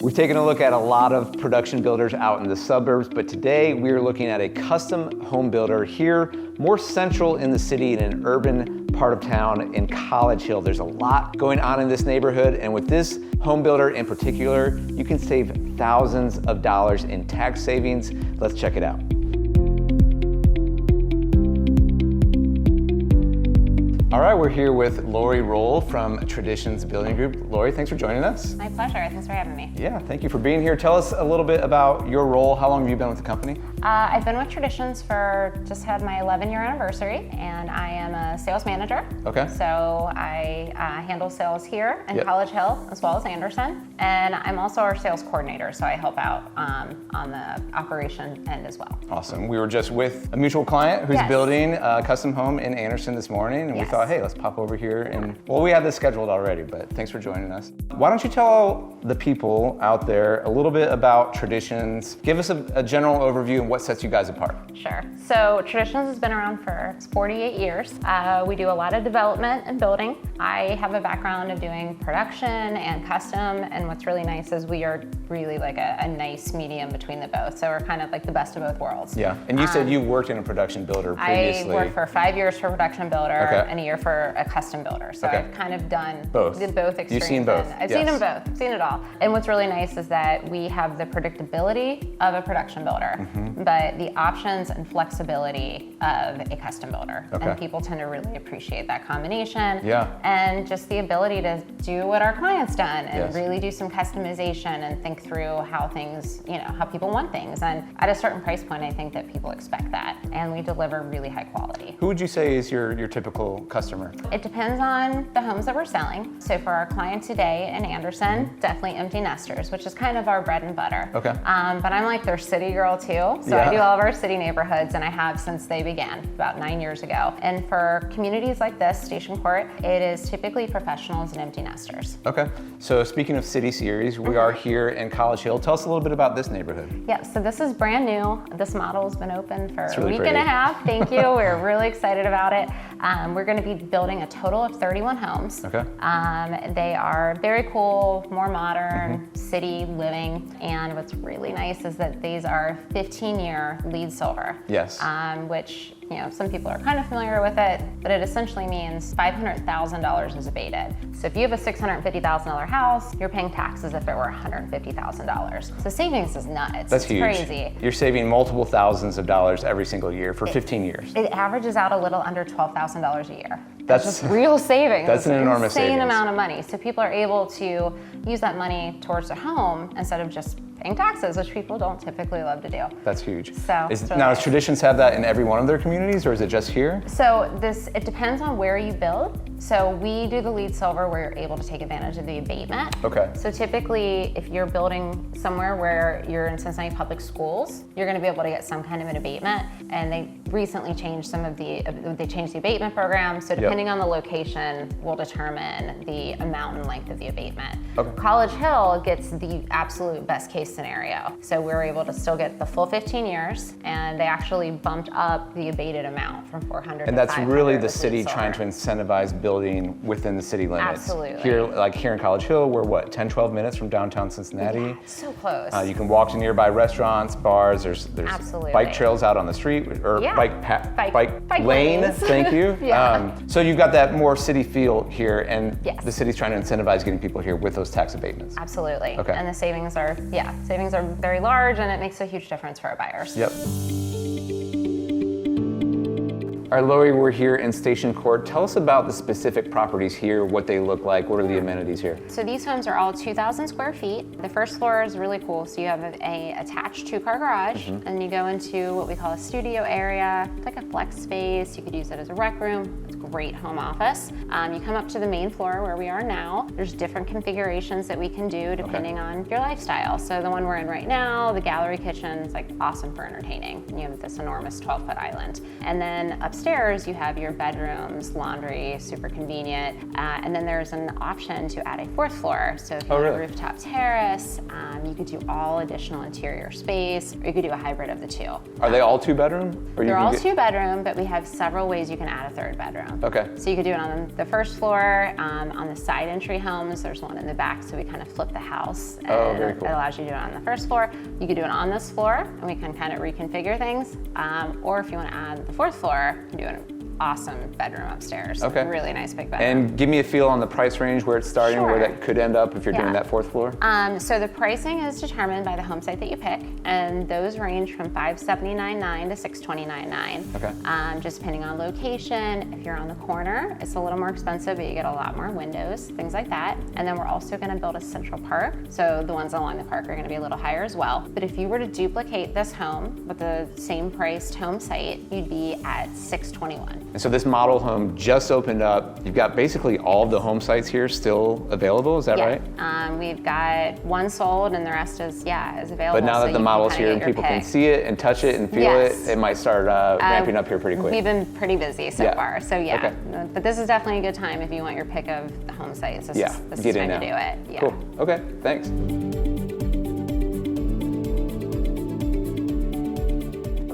We've taken a look at a lot of production builders out in the suburbs, but today we are looking at a custom home builder here, more central in the city in an urban part of town in College Hill. There's a lot going on in this neighborhood, and with this home builder in particular, you can save thousands of dollars in tax savings. Let's check it out. All right, we're here with Lori Roll from Traditions Building Group. Lori, thanks for joining us. My pleasure, thanks for having me. Yeah, thank you for being here. Tell us a little bit about your role. How long have you been with the company? I've been with Traditions for, just had my 11-year anniversary, and I am a sales manager. Okay. So I handle sales here in College Hill as well as Anderson. And I'm also our sales coordinator, so I help out on the operation end as well. Awesome. We were just with a mutual client who's building a custom home in Anderson this morning, and we thought, hey, let's pop over here. And well, we had this scheduled already, but thanks for joining us. Why don't you tell the people out there a little bit about Traditions? Give us a general overview and what sets you guys apart. Sure. So Traditions has been around for 48 years. We do a lot of development and building. I have a background of doing production and custom, and what's really nice is we are really like a nice medium between the both. So we're kind of like the best of both worlds. Yeah, and you said you worked in a production builder previously. I worked for 5 years for a production builder and a year for a custom builder. So I've kind of done both extremes. You've seen both. I've seen them both, I've seen it all. And what's really nice is that we have the predictability of a production builder, but the options and flexibility of a custom builder. And people tend to really appreciate that combination. And just the ability to do what our clients done and really do some customization and think through how things, how people want things. And at a certain price point, I think that people expect that. And we deliver really high quality. Who would you say is your typical customer? It depends on the homes that we're selling. So for our client today in Anderson, definitely empty nesters, which is kind of our bread and butter. But I'm like their city girl too. So I do all of our city neighborhoods, and I have since they began about 9 years ago. And for communities like this, Station Court, it is typically professionals and empty nesters. Okay, so speaking of city series, we are here in College Hill. Tell us a little bit about this neighborhood. Yeah, so this is brand new. This model has been open for a week and a half. Thank you, we're really excited about it. We're gonna be building a total of 31 homes. They are very cool, more modern, city living, and what's really nice is that these are 15-year LEED silver. Which, some people are kind of familiar with it, but it essentially means $500,000 is abated. So if you have a $650,000 house, you're paying taxes if it were $150,000. So savings is nuts. That's huge. Crazy. You're saving multiple thousands of dollars every single year for 15 years. It averages out a little under $12,000 a year. That's just real savings. That's an enormous insane savings. Amount of money. So people are able to use that money towards their home instead of just paying taxes, which people don't typically love to do. That's huge. So does Traditions have that in every one of their communities, or is it just here? So it depends on where you build. So we do the LEED silver where you're able to take advantage of the abatement. So typically, if you're building somewhere where you're in Cincinnati public schools, you're going to be able to get some kind of an abatement. And they recently changed they changed the abatement program. So depending on the location, will determine the amount and length of the abatement. College Hill gets the absolute best case scenario. So we're able to still get the full 15 years, and they actually bumped up the abated amount from 400 and to that's 500 really the city trying to incentivize building within the city limits. Absolutely. Here in College Hill, we're what, 10, 12 minutes from downtown Cincinnati? So close. You can walk to nearby restaurants, bars, there's bike trails out on the street, or bike lanes. Thank you. So you've got that more city feel here, and the city's trying to incentivize getting people here with those tax abatements. Absolutely. And the savings are very large, and it makes a huge difference for our buyers. All right, Lori, we're here in Station Court. Tell us about the specific properties here, what they look like, what are the amenities here? So these homes are all 2,000 square feet. The first floor is really cool. So you have a attached 2-car garage, and you go into what we call a studio area. It's like a flex space. You could use it as a rec room. It's a great home office. You come up to the main floor where we are now. There's different configurations that we can do depending on your lifestyle. So the one we're in right now, the gallery kitchen, is like awesome for entertaining. And you have this enormous 12-foot island. And then upstairs, you have your bedrooms, laundry, super convenient. And then there's an option to add a 4th floor. So if you have a rooftop terrace, you could do all additional interior space, or you could do a hybrid of the two. Are they all 2-bedroom? They're all 2-bedroom, but we have several ways you can add a 3rd bedroom. Okay. So you could do it on the first floor, on the side entry homes. There's one in the back, so we kind of flip the house. And very cool. It allows you to do it on the first floor. You could do it on this floor, and we can kind of reconfigure things. Or if you want to add the 4th floor, you can do an awesome bedroom upstairs. Okay. Really nice big bedroom. And give me a feel on the price range where it's starting, Sure. where that could end up if you're doing that 4th floor. So the pricing is determined by the home site that you pick, and those range from $579,900 to $629,900. Okay. Just depending on location. If you're on the corner, it's a little more expensive, but you get a lot more windows, things like that. And then we're also going to build a central park, so the ones along the park are going to be a little higher as well. But if you were to duplicate this home with the same priced home site, you'd be at $621,000. And so this model home just opened up. You've got basically all of the home sites here still available, is that right? We've got one sold and the rest is available. But now that the model's here and people can see it and touch it and feel it might start ramping up here pretty quick. We've been pretty busy so far, so Okay. But this is definitely a good time if you want your pick of the home sites. This is time to do it. Yeah. Cool, okay, thanks.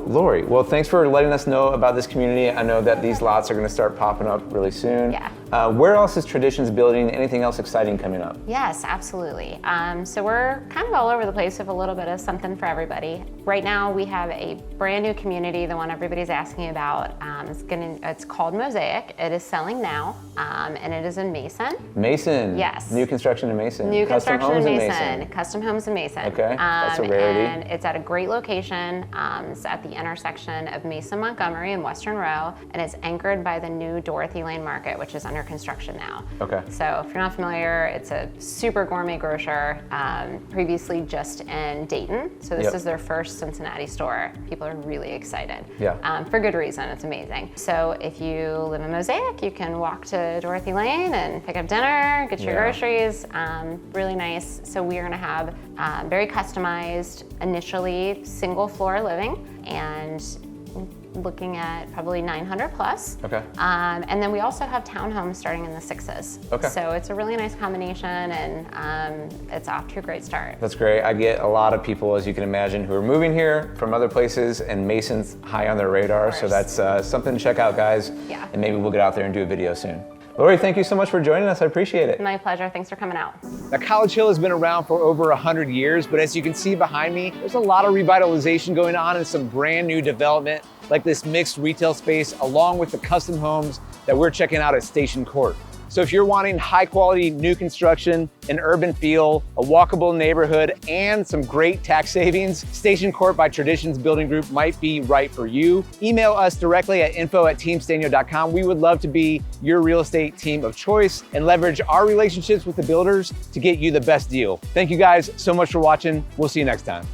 Lori, well, thanks for letting us know about this community. I know that these lots are going to start popping up really soon. Yeah. Where else is Traditions building? Anything else exciting coming up? Yes, absolutely. So we're kind of all over the place with a little bit of something for everybody. Right now we have a brand new community, the one everybody's asking about. It's called Mosaic. It is selling now, and it is in Mason. Mason. Yes. New construction in Mason. New Custom construction homes in Mason. Custom homes in Mason. Okay, that's a rarity. And it's at a great location. It's at the intersection of Mason, Montgomery, and Western Row, and it's anchored by the new Dorothy Lane Market, which is under construction now. Okay. So if you're not familiar, it's a super gourmet grocer, previously just in Dayton. So this is their first Cincinnati store. People are really excited. Yeah. For good reason, it's amazing. So if you live in Mosaic, you can walk to Dorothy Lane and pick up dinner, get your groceries, really nice. So we are gonna have very customized, initially single floor living, and looking at probably 900 plus. Okay. And then we also have townhomes starting in the 6s. Okay. So it's a really nice combination, and it's off to a great start. That's great. I get a lot of people, as you can imagine, who are moving here from other places, and Mason's high on their radar. So that's something to check out, guys. Yeah. And maybe we'll get out there and do a video soon. Lori, thank you so much for joining us. I appreciate it. My pleasure. Thanks for coming out. Now, College Hill has been around for over 100 years, but as you can see behind me, there's a lot of revitalization going on and some brand new development, like this mixed retail space, along with the custom homes that we're checking out at Station Court. So if you're wanting high quality new construction, an urban feel, a walkable neighborhood, and some great tax savings, Station Court by Traditions Building Group might be right for you. Email us directly at info@teamsztanyo.com. We would love to be your real estate team of choice and leverage our relationships with the builders to get you the best deal. Thank you guys so much for watching. We'll see you next time.